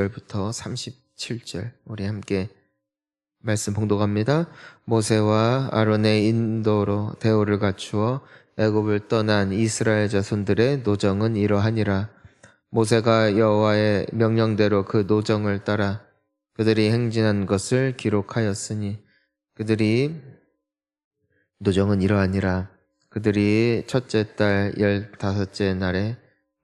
부터 37절 우리 함께 말씀 봉독합니다. 모세와 아론의 인도로 대오를 갖추어 애굽을 떠난 이스라엘 자손들의 노정은 이러하니라. 모세가 여호와의 명령대로 그 노정을 따라 그들이 행진한 것을 기록하였으니 노정은 이러하니라. 그들이 첫째 달 15째 날에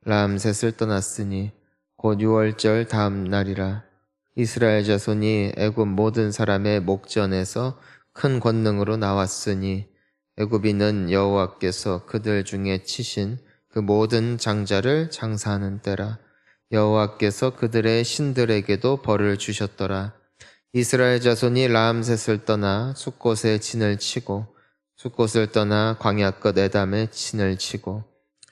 람셋을 떠났으니 곧 6월절 다음 날이라. 이스라엘 자손이 애굽 모든 사람의 목전에서 큰 권능으로 나왔으니 애굽인은 여호와께서 그들 중에 치신 그 모든 장자를 장사하는 때라. 여호와께서 그들의 신들에게도 벌을 주셨더라. 이스라엘 자손이 람셋을 떠나 숫곳에 진을 치고 숫곳을 떠나 광야 끝 에담에 진을 치고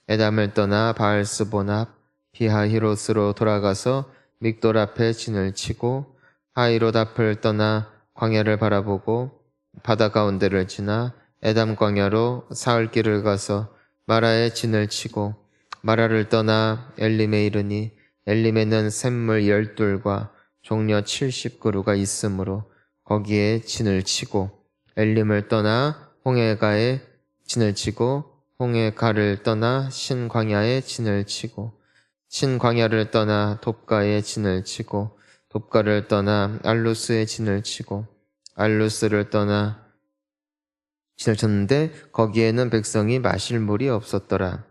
에담을 떠나 바알스본 앞 비하히롯으로 돌아가서 믹돌 앞에 진을 치고 하이롯 앞을 떠나 광야를 바라보고 바다 가운데를 지나 에담 광야로 사흘 길을 가서 마라에 진을 치고 마라를 떠나 엘림에 이르니 엘림에는 샘물 12과 종려 70그루가 있으므로 거기에 진을 치고 엘림을 떠나 홍해가에 진을 치고 홍해가를 떠나 신광야에 진을 치고 신광야를 떠나 돕가에 진을 치고 돕가를 떠나 알루스에 진을 치고 알루스를 떠나 진을 쳤는데 거기에는 백성이 마실 물이 없었더라.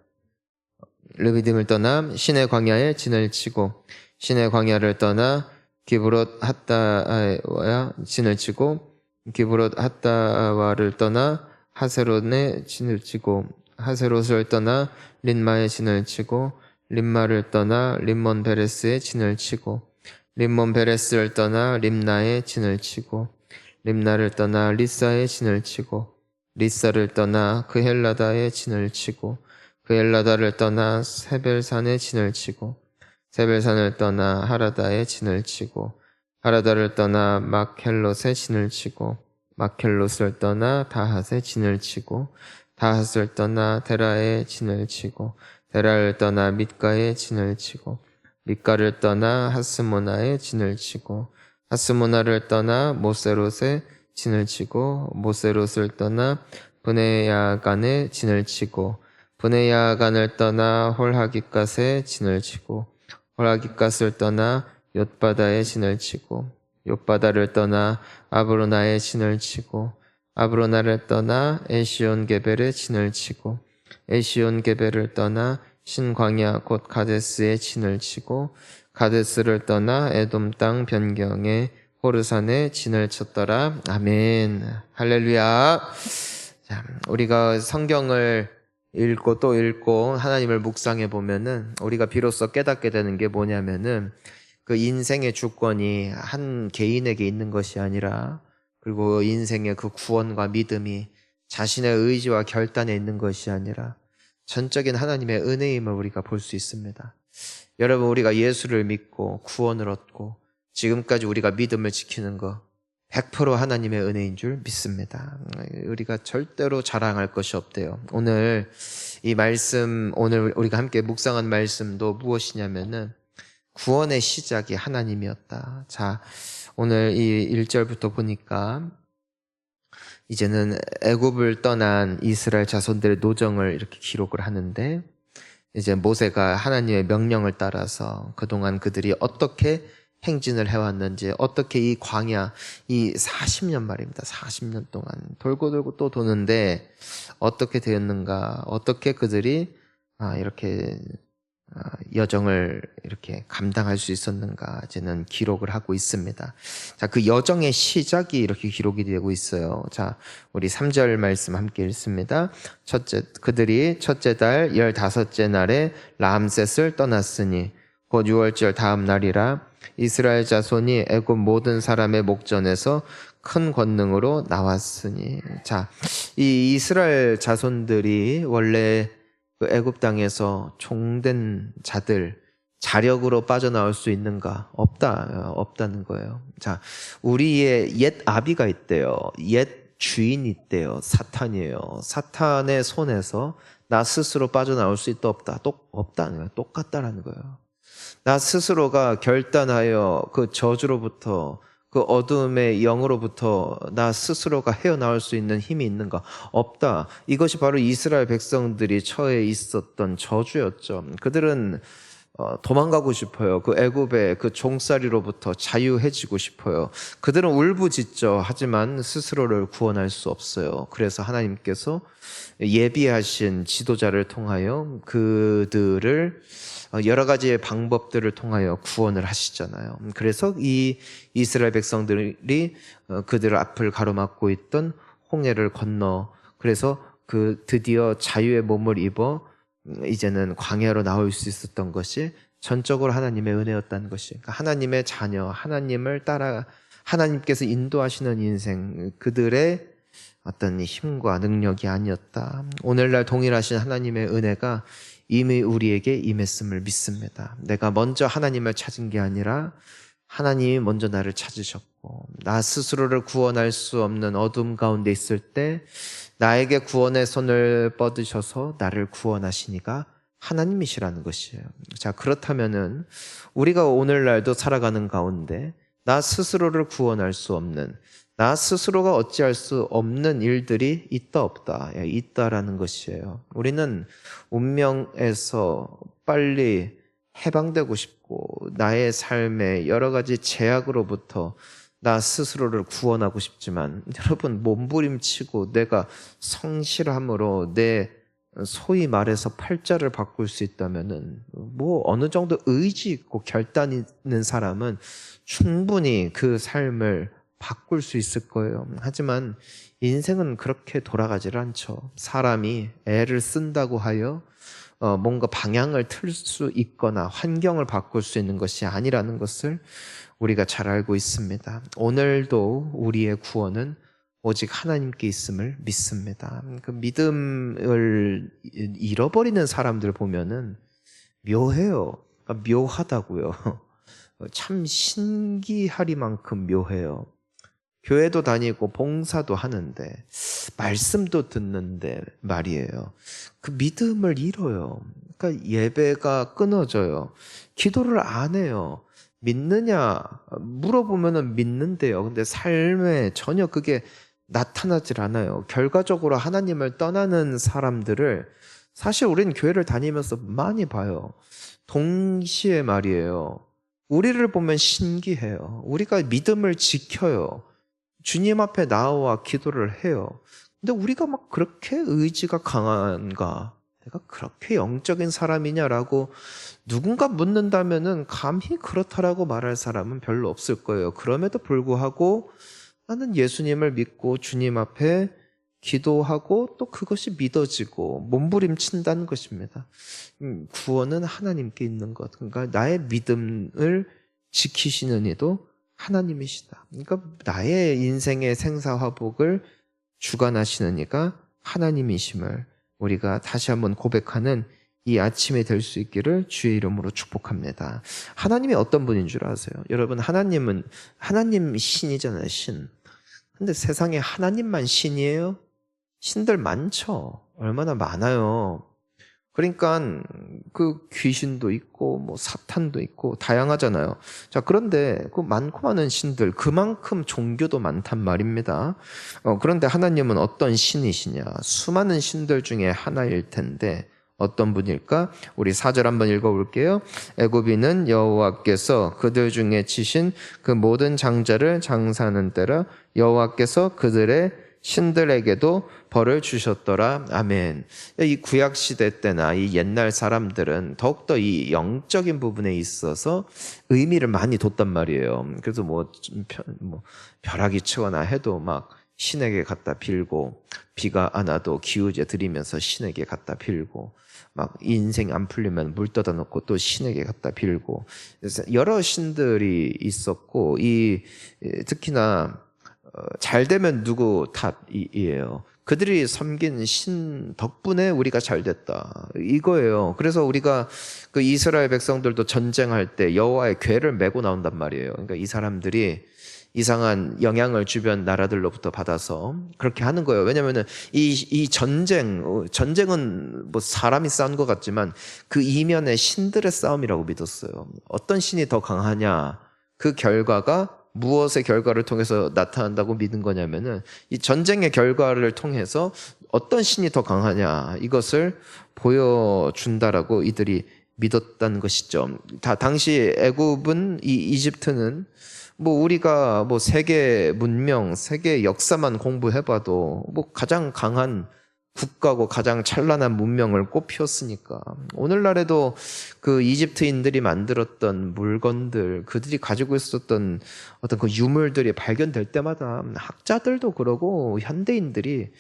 르비딤을 떠나 신의 광야에 진을 치고 신의 광야를 떠나 기브롯 핫다와 진을 치고 기브롯 핫다와를 떠나 하세롯에 진을 치고 하세롯을 떠나 린마에 진을 치고 림마를 떠나 림몬 베레스에 진을 치고 림몬 베레스를 떠나 림나에 진을 치고 림나를 떠나 리사에 진을 치고 리사를 떠나 그헬라다에 진을 치고 그헬라다를 떠나 세벨산에 진을 치고 세벨산을 떠나 하라다에 진을 치고 하라다를 떠나 막헬롯에 진을 치고 막헬롯을 떠나 다핫에 진을 치고 다핫을 떠나 데라에 진을 치고 데라를 떠나 밑가에 진을 치고 밑가를 떠나 하스모나에 진을 치고 하스모나를 떠나 모세롯에 진을 치고 모세롯을 떠나 브네야간에 진을 치고 브네야간을 떠나 홀하깃갓에 진을 치고 홀하깃갓을 떠나 옅바다에 진을 치고 옅바다를 떠나 아브로나에 진을 치고 아브로나를 떠나 에시온게벨에 진을 치고 에시온게벨을 떠나 신광야 곧 가데스에 진을 치고 가데스를 떠나 에돔 땅 변경에 호르산에 진을 쳤더라. 아멘. 할렐루야. 자, 우리가 성경을 읽고 또 읽고 하나님을 묵상해 보면은 우리가 비로소 깨닫게 되는 게 뭐냐면은 그 인생의 주권이 한 개인에게 있는 것이 아니라 그리고 인생의 그 구원과 믿음이 자신의 의지와 결단에 있는 것이 아니라 전적인 하나님의 은혜임을 우리가 볼 수 있습니다. 여러분, 우리가 예수를 믿고 구원을 얻고 지금까지 우리가 믿음을 지키는 거 100% 하나님의 은혜인 줄 믿습니다. 우리가 절대로 자랑할 것이 없대요. 오늘 이 말씀, 오늘 우리가 함께 묵상한 말씀도 무엇이냐면은 구원의 시작이 하나님이었다. 자, 오늘 이 1절부터 보니까 이제는 애굽을 떠난 이스라엘 자손들의 노정을 이렇게 기록을 하는데 이제 모세가 하나님의 명령을 따라서 그동안 그들이 어떻게 행진을 해왔는지 어떻게 이 광야 이 40년 말입니다. 40년 동안 돌고 돌고 또 도는데 어떻게 되었는가 어떻게 그들이 이렇게 여정을 이렇게 감당할 수 있었는가 이제는 기록을 하고 있습니다. 자, 그 여정의 시작이 이렇게 기록이 되고 있어요. 자, 우리 3절 말씀 함께 읽습니다. 그들이 첫째 달 15째 날에 람셋을 떠났으니 곧 6월절 다음 날이라. 이스라엘 자손이 애굽 모든 사람의 목전에서 큰 권능으로 나왔으니. 자, 이 이스라엘 자손들이 원래 그 애굽 땅에서 종된 자들 자력으로 빠져나올 수 있는가? 없다는 거예요. 자, 우리의 옛 아비가 있대요. 옛 주인이 있대요. 사탄이에요. 사탄의 손에서 나 스스로 빠져나올 수 있다 없다? 없다는 거예요. 똑같다라는 거예요. 나 스스로가 결단하여 그 저주로부터, 그 어둠의 영으로부터 나 스스로가 헤어나올 수 있는 힘이 있는가? 없다. 이것이 바로 이스라엘 백성들이 처해 있었던 저주였죠. 그들은 도망가고 싶어요. 그 애굽의 그 종살이로부터 자유해지고 싶어요. 그들은 울부짖죠. 하지만 스스로를 구원할 수 없어요. 그래서 하나님께서 예비하신 지도자를 통하여 그들을 여러 가지의 방법들을 통하여 구원을 하시잖아요. 그래서 이 이스라엘 백성들이 그들 앞을 가로막고 있던 홍해를 건너, 그래서 그 드디어 자유의 몸을 입어 이제는 광야로 나올 수 있었던 것이 전적으로 하나님의 은혜였다는 것이, 그러니까 하나님의 자녀, 하나님을 따라 하나님께서 인도하시는 인생, 그들의 어떤 힘과 능력이 아니었다. 오늘날 동일하신 하나님의 은혜가 이미 우리에게 임했음을 믿습니다. 내가 먼저 하나님을 찾은 게 아니라 하나님이 먼저 나를 찾으셨고, 나 스스로를 구원할 수 없는 어둠 가운데 있을 때 나에게 구원의 손을 뻗으셔서 나를 구원하시니까 하나님이시라는 것이에요. 자, 그렇다면은 우리가 오늘날도 살아가는 가운데 나 스스로를 구원할 수 없는, 나 스스로가 어찌할 수 없는 일들이 있다 없다? 있다라는 것이에요. 우리는 운명에서 빨리 해방되고 싶고 나의 삶의 여러 가지 제약으로부터 나 스스로를 구원하고 싶지만, 여러분, 몸부림치고 내가 성실함으로 내 소위 말해서 팔자를 바꿀 수 있다면은 뭐 어느 정도 의지 있고 결단 있는 사람은 충분히 그 삶을 바꿀 수 있을 거예요. 하지만 인생은 그렇게 돌아가질 않죠. 사람이 애를 쓴다고 하여 뭔가 방향을 틀 수 있거나 환경을 바꿀 수 있는 것이 아니라는 것을 우리가 잘 알고 있습니다. 오늘도 우리의 구원은 오직 하나님께 있음을 믿습니다. 그 믿음을 잃어버리는 사람들 보면은 묘해요. 그러니까 묘하다고요. 참 신기하리만큼 묘해요. 교회도 다니고 봉사도 하는데 말씀도 듣는데 말이에요. 그 믿음을 잃어요. 그러니까 예배가 끊어져요. 기도를 안 해요. 믿느냐 물어보면은 믿는데요. 근데 삶에 전혀 그게 나타나질 않아요. 결과적으로 하나님을 떠나는 사람들을 사실 우리는 교회를 다니면서 많이 봐요. 동시에 말이에요. 우리를 보면 신기해요. 우리가 믿음을 지켜요. 주님 앞에 나와 기도를 해요. 근데 우리가 막 그렇게 의지가 강한가? 내가 그렇게 영적인 사람이냐라고 누군가 묻는다면은 감히 그렇다라고 말할 사람은 별로 없을 거예요. 그럼에도 불구하고 나는 예수님을 믿고 주님 앞에 기도하고 또 그것이 믿어지고 몸부림친다는 것입니다. 구원은 하나님께 있는 것. 그러니까 나의 믿음을 지키시는 이도 하나님이시다. 그러니까 나의 인생의 생사화복을 주관하시는 이가 하나님이심을 우리가 다시 한번 고백하는 이 아침이 될 수 있기를 주의 이름으로 축복합니다. 하나님이 어떤 분인 줄 아세요? 여러분, 하나님은 하나님 신이잖아요, 신. 근데 세상에 하나님만 신이에요? 신들 많죠. 얼마나 많아요. 그러니까 그 귀신도 있고 뭐 사탄도 있고 다양하잖아요. 자, 그런데 그 많고 많은 신들, 그만큼 종교도 많단 말입니다. 그런데 하나님은 어떤 신이시냐? 수많은 신들 중에 하나일 텐데 어떤 분일까? 우리 4절 한번 읽어볼게요. 애굽인은 여호와께서 그들 중에 치신 그 모든 장자를 장사하는 때라 여호와께서 그들의 신들에게도 벌을 주셨더라. 아멘. 이 구약시대 때나 이 옛날 사람들은 더욱더 이 영적인 부분에 있어서 의미를 많이 뒀단 말이에요. 그래서 뭐 벼락이 치거나 해도 막 신에게 갖다 빌고, 비가 안 와도 기우제 드리면서 신에게 갖다 빌고, 막 인생 안 풀리면 물 떠다 놓고 또 신에게 갖다 빌고, 그래서 여러 신들이 있었고, 특히나 잘 되면 누구 탓이에요? 그들이 섬긴 신 덕분에 우리가 잘 됐다. 이거예요. 그래서 우리가 그 이스라엘 백성들도 전쟁할 때 여호와의 궤를 메고 나온단 말이에요. 그러니까 이 사람들이 이상한 영향을 주변 나라들로부터 받아서 그렇게 하는 거예요. 왜냐면은 이 전쟁은 뭐 사람이 싸운 것 같지만 그 이면에 신들의 싸움이라고 믿었어요. 어떤 신이 더 강하냐. 그 결과가 무엇의 결과를 통해서 나타난다고 믿은 거냐면은 이 전쟁의 결과를 통해서 어떤 신이 더 강하냐. 이것을 보여준다라고 이들이 믿었다는 것이죠. 당시 애굽은 이집트는 뭐 우리가 뭐 세계 문명, 세계 역사만 공부해봐도 뭐 가장 강한 국가고 가장 찬란한 문명을 꽃피웠으니까 오늘날에도 그 이집트인들이 만들었던 물건들, 그들이 가지고 있었던 어떤 그 유물들이 발견될 때마다 학자들도 그러고 현대인들이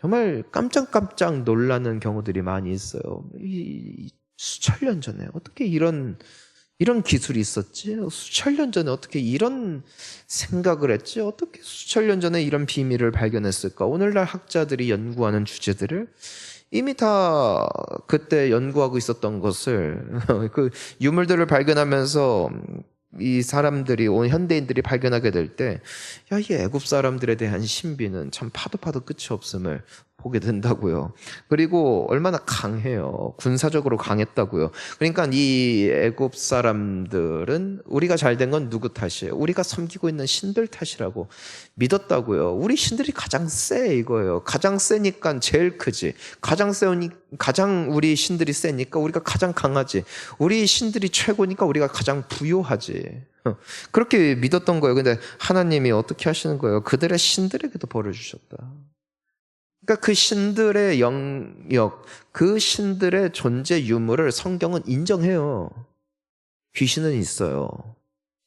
정말 깜짝깜짝 놀라는 경우들이 많이 있어요. 수천 년 전에 어떻게 이런 기술이 있었지? 수천 년 전에 어떻게 이런 생각을 했지? 어떻게 수천 년 전에 이런 비밀을 발견했을까? 오늘날 학자들이 연구하는 주제들을 이미 다 그때 연구하고 있었던 것을 그 유물들을 발견하면서 이 사람들이 현대인들이 발견하게 될 때 야, 이 애굽 사람들에 대한 신비는 참 파도 끝이 없음을 보게 된다고요. 그리고 얼마나 강해요. 군사적으로 강했다고요. 그러니까 이 애굽 사람들은 우리가 잘 된 건 누구 탓이에요? 우리가 섬기고 있는 신들 탓이라고 믿었다고요. 우리 신들이 가장 세 이거예요. 가장 세니까 제일 크지. 가장 우리 신들이 세니까 우리가 가장 강하지. 우리 신들이 최고니까 우리가 가장 부요하지. 그렇게 믿었던 거예요. 근데 하나님이 어떻게 하시는 거예요? 그들의 신들에게도 벌을 주셨다. 그러니까 그 신들의 영역, 그 신들의 존재 유무를 성경은 인정해요. 귀신은 있어요.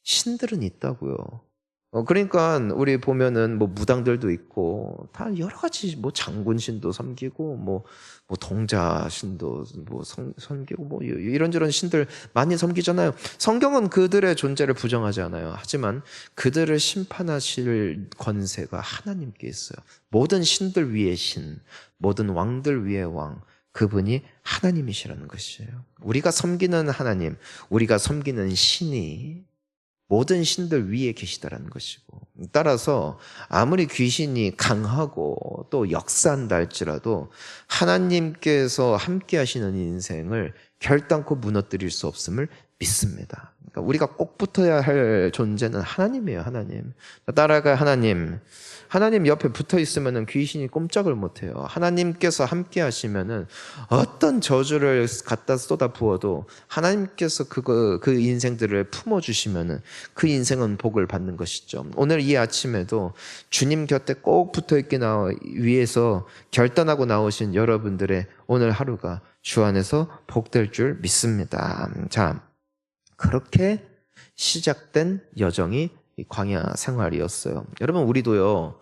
신들은 있다고요. 그러니까 우리 보면은 뭐 무당들도 있고 다 여러 가지 뭐 장군신도 섬기고 뭐 동자신도 뭐 섬기고 뭐 이런저런 신들 많이 섬기잖아요. 성경은 그들의 존재를 부정하지 않아요. 하지만 그들을 심판하실 권세가 하나님께 있어요. 모든 신들 위의 신, 모든 왕들 위의 왕, 그분이 하나님이시라는 것이에요. 우리가 섬기는 하나님, 우리가 섬기는 신이 모든 신들 위에 계시다라는 것이고, 따라서 아무리 귀신이 강하고 또 역사한다 할지라도 하나님께서 함께 하시는 인생을 결단코 무너뜨릴 수 없음을 믿습니다. 그러니까 우리가 꼭 붙어야 할 존재는 하나님이에요. 하나님. 따라가 하나님 옆에 붙어 있으면 귀신이 꼼짝을 못해요. 하나님께서 함께 하시면은 어떤 저주를 갖다 쏟아 부어도 하나님께서 그 인생들을 품어주시면은 그 인생은 복을 받는 것이죠. 오늘 이 아침에도 주님 곁에 꼭 붙어 있기 위해서 결단하고 나오신 여러분들의 오늘 하루가 주 안에서 복될 줄 믿습니다. 자, 그렇게 시작된 여정이 광야 생활이었어요. 여러분, 우리도요,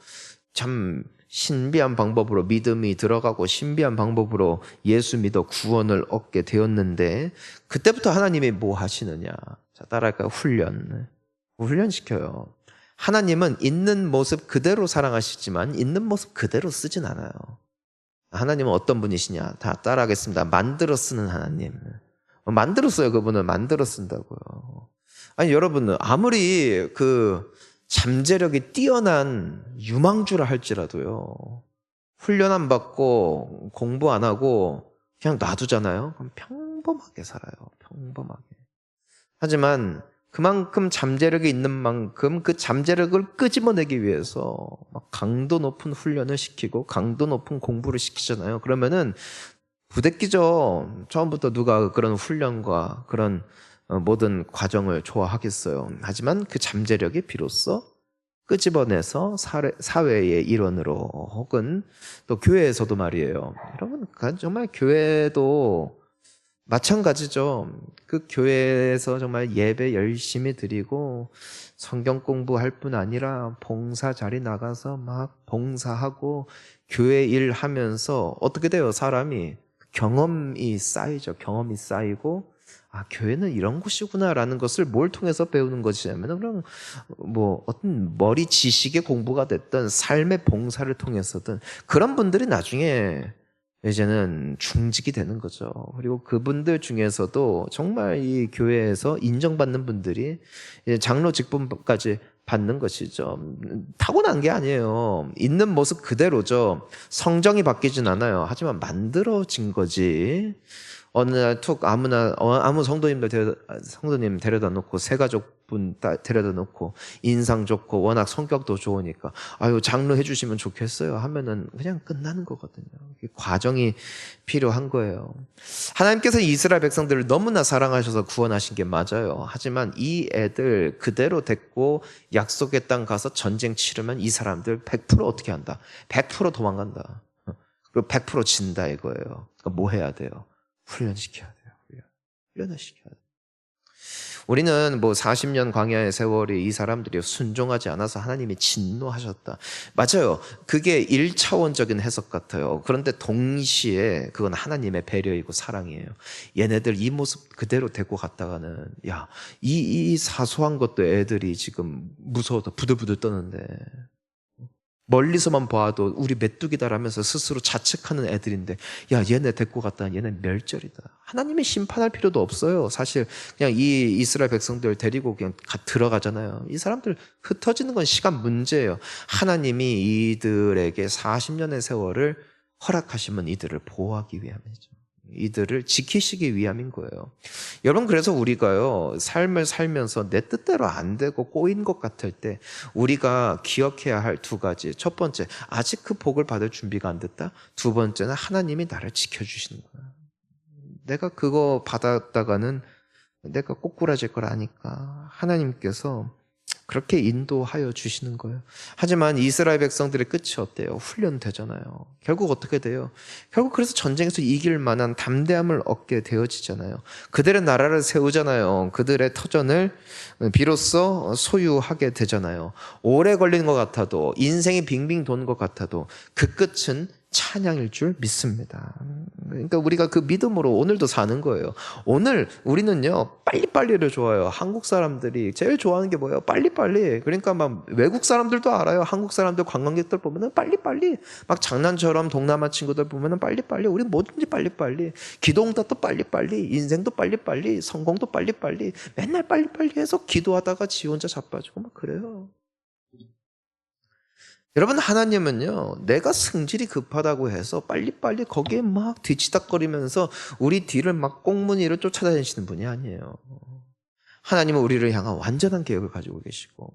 참 신비한 방법으로 믿음이 들어가고 신비한 방법으로 예수 믿어 구원을 얻게 되었는데 그때부터 하나님이 뭐 하시느냐? 자, 따라할까요? 훈련시켜요. 하나님은 있는 모습 그대로 사랑하시지만 있는 모습 그대로 쓰진 않아요. 하나님은 어떤 분이시냐? 다 따라하겠습니다. 만들어 쓰는 하나님. 만들었어요. 그분은 만들어 쓴다고요. 아니, 여러분, 아무리 그 잠재력이 뛰어난 유망주라 할지라도요, 훈련 안 받고 공부 안 하고 그냥 놔두잖아요. 그럼 평범하게 살아요. 평범하게. 하지만 그만큼 잠재력이 있는 만큼 그 잠재력을 끄집어내기 위해서 막 강도 높은 훈련을 시키고 강도 높은 공부를 시키잖아요. 그러면은 부대끼죠. 처음부터 누가 그런 훈련과 그런 모든 과정을 좋아하겠어요. 하지만 그 잠재력이 비로소 끄집어내서 사회의 일원으로 혹은 또 교회에서도 말이에요. 여러분, 정말 교회도 마찬가지죠. 그 교회에서 정말 예배 열심히 드리고 성경 공부할 뿐 아니라 봉사 자리 나가서 막 봉사하고 교회 일 하면서 어떻게 돼요? 사람이 경험이 쌓이죠. 경험이 쌓이고 교회는 이런 곳이구나라는 것을 뭘 통해서 배우는 것이냐면, 그럼 어떤 머리 지식의 공부가 됐든 삶의 봉사를 통해서든 그런 분들이 나중에 이제는 중직이 되는 거죠. 그리고 그분들 중에서도 정말 이 교회에서 인정받는 분들이 이제 장로 직분까지 받는 것이죠. 타고난 게 아니에요. 있는 모습 그대로죠. 성정이 바뀌진 않아요. 하지만 만들어진 거지. 어느 날 툭 아무 성도님 데려다 놓고 새 가족분 데려다 놓고 인상 좋고 워낙 성격도 좋으니까 장로 해주시면 좋겠어요 하면은 그냥 끝나는 거거든요. 과정이 필요한 거예요. 하나님께서 이스라엘 백성들을 너무나 사랑하셔서 구원하신 게 맞아요. 하지만 이 애들 그대로 데리고 약속의 땅 가서 전쟁 치르면 이 사람들 100% 어떻게 한다? 100% 도망간다. 그리고 100% 진다 이거예요. 그러니까 뭐 해야 돼요? 훈련시켜야 돼요. 훈련을 시켜야 돼요. 우리는 40년 광야의 세월이 이 사람들이 순종하지 않아서 하나님이 진노하셨다. 맞아요. 그게 1차원적인 해석 같아요. 그런데 동시에 그건 하나님의 배려이고 사랑이에요. 얘네들 이 모습 그대로 데리고 갔다가는 이 사소한 것도 애들이 지금 무서워서 부들부들 떠는데 멀리서만 봐도 우리 메뚜기다라면서 스스로 자책하는 애들인데 얘네 데리고 갔다 얘네 멸절이다. 하나님이 심판할 필요도 없어요. 사실 그냥 이 이스라엘 백성들 데리고 그냥 들어가잖아요. 이 사람들 흩어지는 건 시간 문제예요. 하나님이 이들에게 40년의 세월을 허락하시면 이들을 보호하기 위함이죠. 이들을 지키시기 위함인 거예요. 여러분, 그래서 우리가요, 삶을 살면서 내 뜻대로 안 되고 꼬인 것 같을 때 우리가 기억해야 할 두 가지. 첫 번째, 아직 그 복을 받을 준비가 안 됐다. 두 번째는 하나님이 나를 지켜주시는 거야. 내가 그거 받았다가는 내가 꼬꾸라질 걸 아니까 하나님께서 그렇게 인도하여 주시는 거예요. 하지만 이스라엘 백성들의 끝이 어때요? 훈련되잖아요. 결국 어떻게 돼요? 결국 그래서 전쟁에서 이길 만한 담대함을 얻게 되어지잖아요. 그들의 나라를 세우잖아요. 그들의 터전을 비로소 소유하게 되잖아요. 오래 걸리는 것 같아도, 인생이 빙빙 도는 것 같아도 그 끝은 찬양일 줄 믿습니다. 그러니까 우리가 그 믿음으로 오늘도 사는 거예요. 오늘 우리는요, 빨리빨리를 좋아해요. 한국 사람들이 제일 좋아하는 게 뭐예요? 빨리빨리. 그러니까 막 외국 사람들도 알아요. 한국 사람들 관광객들 보면은 빨리빨리. 막 장난처럼 동남아 친구들 보면은 빨리빨리. 우리 뭐든지 빨리빨리. 기도응답도 빨리빨리. 인생도 빨리빨리. 성공도 빨리빨리. 맨날 빨리빨리 해서 기도하다가 지 혼자 자빠지고 막 그래요. 여러분, 하나님은요, 내가 승질이 급하다고 해서 빨리빨리 거기에 막 뒤치닥거리면서 우리 뒤를 막 꽁무니를 쫓아다니시는 분이 아니에요. 하나님은 우리를 향한 완전한 계획을 가지고 계시고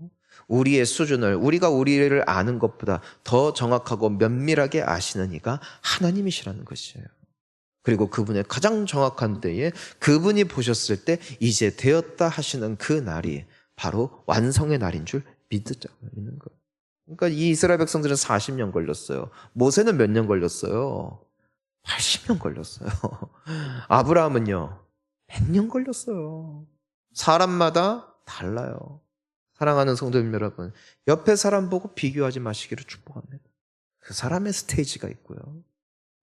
우리의 수준을, 우리가 우리를 아는 것보다 더 정확하고 면밀하게 아시는 이가 하나님이시라는 것이에요. 그리고 그분의 가장 정확한 때에 그분이 보셨을 때 이제 되었다 하시는 그 날이 바로 완성의 날인 줄 믿는 거예요. 그러니까 이 이스라엘 백성들은 40년 걸렸어요. 모세는 몇 년 걸렸어요? 80년 걸렸어요. 아브라함은요, 100년 걸렸어요. 사람마다 달라요. 사랑하는 성도님 여러분, 옆에 사람 보고 비교하지 마시기를 축복합니다. 그 사람의 스테이지가 있고요.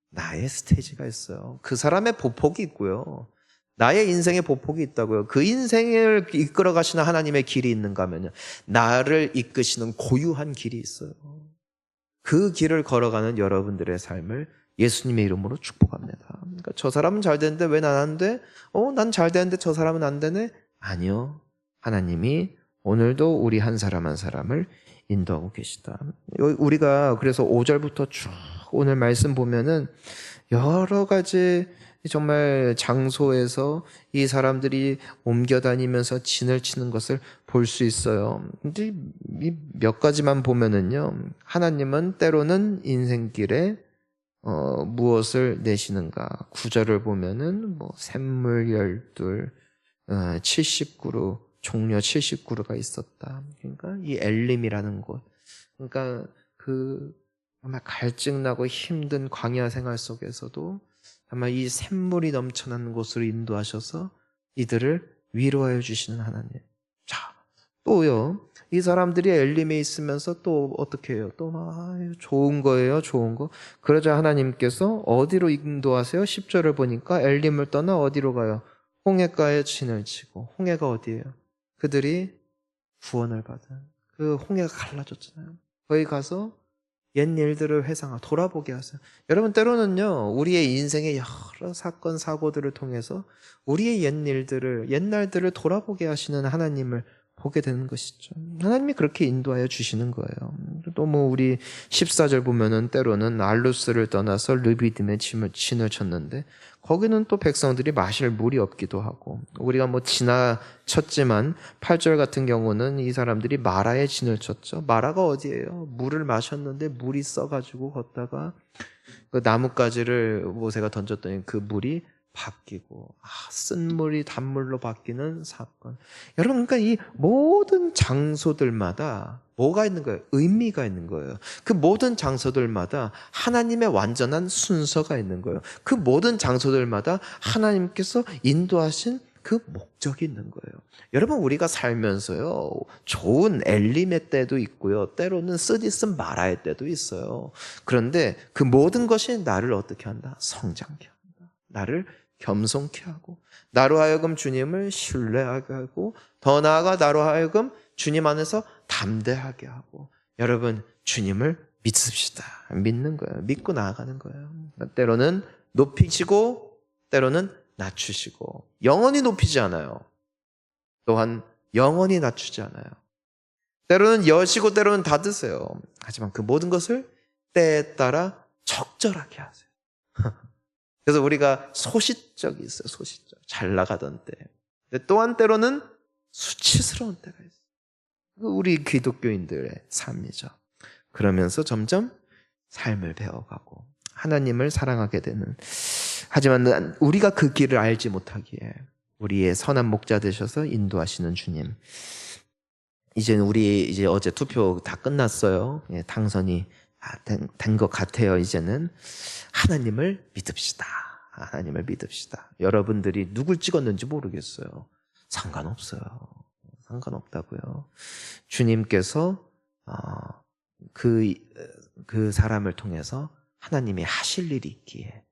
나의 스테이지가 있어요. 그 사람의 보폭이 있고요. 나의 인생의 보폭이 있다고요. 그 인생을 이끌어 가시는 하나님의 길이 있는가 하면요, 나를 이끄시는 고유한 길이 있어요. 그 길을 걸어가는 여러분들의 삶을 예수님의 이름으로 축복합니다. 그러니까 저 사람은 잘 되는데 왜 난 안 돼? 난 잘 되는데 저 사람은 안 되네? 아니요. 하나님이 오늘도 우리 한 사람 한 사람을 인도하고 계시다. 우리가 그래서 5절부터 쭉 오늘 말씀 보면은 여러 가지 정말 장소에서 이 사람들이 옮겨 다니면서 진을 치는 것을 볼 수 있어요. 근데 몇 가지만 보면은요, 하나님은 때로는 인생길에 무엇을 내시는가? 9절을 보면은 샘물 12, 70그루, 종려 70그루가 있었다. 그러니까 이 엘림이라는 곳. 그러니까 아마 갈증나고 힘든 광야 생활 속에서도 아마 이 샘물이 넘쳐나는 곳으로 인도하셔서 이들을 위로하여 주시는 하나님. 자, 또요, 이 사람들이 엘림에 있으면서 또 어떻게 해요? 또 좋은 거예요, 좋은 거. 그러자 하나님께서 어디로 인도하세요? 10절을 보니까 엘림을 떠나 어디로 가요? 홍해가에 진을 치고, 홍해가 어디예요? 그들이 구원을 받은 그 홍해가 갈라졌잖아요. 거기 가서 옛 일들을 회상하고 돌아보게 하세요. 여러분, 때로는요, 우리의 인생의 여러 사건 사고들을 통해서 우리의 옛 일들을, 옛날들을 돌아보게 하시는 하나님을 보게 되는 것이죠. 하나님이 그렇게 인도하여 주시는 거예요. 또 뭐 우리 14절 보면은 때로는 알루스를 떠나서 르비딤에 진을 쳤는데 거기는 또 백성들이 마실 물이 없기도 하고, 우리가 뭐 지나쳤지만 8절 같은 경우는 이 사람들이 마라에 진을 쳤죠. 마라가 어디예요? 물을 마셨는데 물이 써가지고 걷다가 그 나뭇가지를 모세가 던졌더니 그 물이 바뀌고, 쓴 물이 단물로 바뀌는 사건. 여러분, 그러니까 이 모든 장소들마다 뭐가 있는 거예요? 의미가 있는 거예요. 그 모든 장소들마다 하나님의 완전한 순서가 있는 거예요. 그 모든 장소들마다 하나님께서 인도하신 그 목적이 있는 거예요. 여러분, 우리가 살면서요, 좋은 엘림의 때도 있고요, 때로는 쓰디쓴 마라의 때도 있어요. 그런데 그 모든 것이 나를 어떻게 한다? 성장케 한다. 나를 겸손케 하고, 나로 하여금 주님을 신뢰하게 하고, 더 나아가 나로 하여금 주님 안에서 담대하게 하고, 여러분, 주님을 믿습시다. 믿는 거예요. 믿고 나아가는 거예요. 때로는 높이시고 때로는 낮추시고, 영원히 높이지 않아요. 또한 영원히 낮추지 않아요. 때로는 여시고 때로는 닫으세요. 하지만 그 모든 것을 때에 따라 적절하게 하세요. 그래서 우리가 소시적이 있어요. 소시적. 잘 나가던 때. 근데 또한 때로는 수치스러운 때가 있어요. 우리 기독교인들의 삶이죠. 그러면서 점점 삶을 배워가고 하나님을 사랑하게 되는, 하지만 우리가 그 길을 알지 못하기에 우리의 선한 목자 되셔서 인도하시는 주님. 이제 어제 투표 다 끝났어요. 예, 당선이 된 것 같아요. 이제는 하나님을 믿읍시다. 하나님을 믿읍시다. 여러분들이 누굴 찍었는지 모르겠어요. 상관없어요. 상관없다고요. 주님께서 그 사람을 통해서 하나님이 하실 일이 있기에,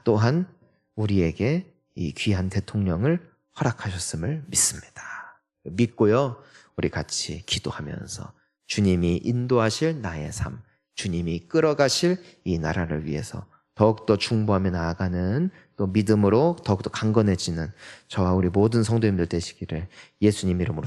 또한 우리에게 이 귀한 대통령을 허락하셨음을 믿습니다. 믿고요, 우리 같이 기도하면서 주님이 인도하실 나의 삶, 주님이 끌어가실 이 나라를 위해서 더욱더 중보하며 나아가는, 또 믿음으로 더욱더 강건해지는 저와 우리 모든 성도님들 되시기를 예수님 이름으로